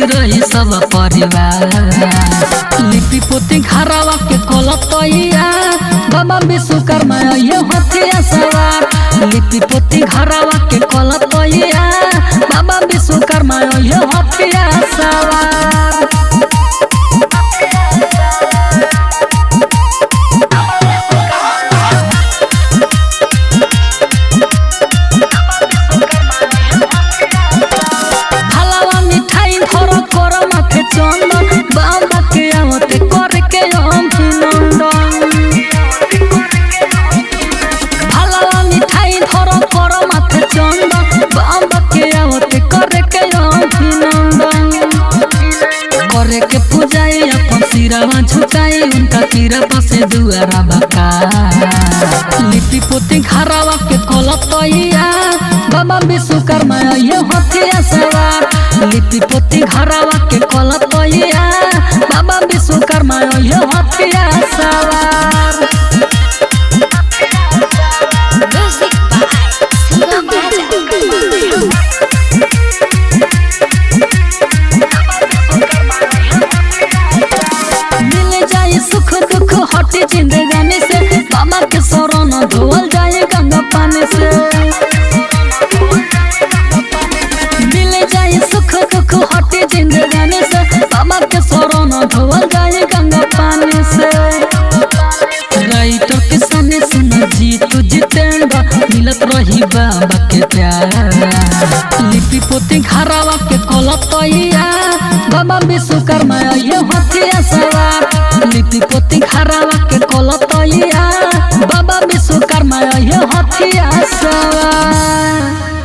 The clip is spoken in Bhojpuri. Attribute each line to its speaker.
Speaker 1: रही सब परिवार। लिपि पोती घरवा के कोलतैया बाबा विश्वकर्मा ये हथिया सवार। लिपि पोती घरवा के कोलतैया बाबा विश्वकर्मा ये हथिया सवार। झुकाई उनका तीरथ से दुआरा बका। लिपि पोती घरवा के कोलतैया बाबा विश्वकर्मा ये हथिया सवार। लिपि पोती घरवा के कोलतैया बाबा विश्वकर्मा ये हथिया सवार। सुख दुख हटे जिंदगानी से बाबा के शरण धोल जाए गंगा पानी से। मिल जाए सुख दुख हटे जिंदगानी से बाबा के शरण धोल जाए गंगा पानी से। राइटर के सामने सुनो जीतू जितेंद्र मिलत रही बाबा के प्यार। लिपि पोती घरवा के कोलतैया बाबा विश्वकर्मा ये हथिया सवार। लिपि पोती घरवा के कोलतैया बाबा विश्वकर्मा ये हथिया सवार।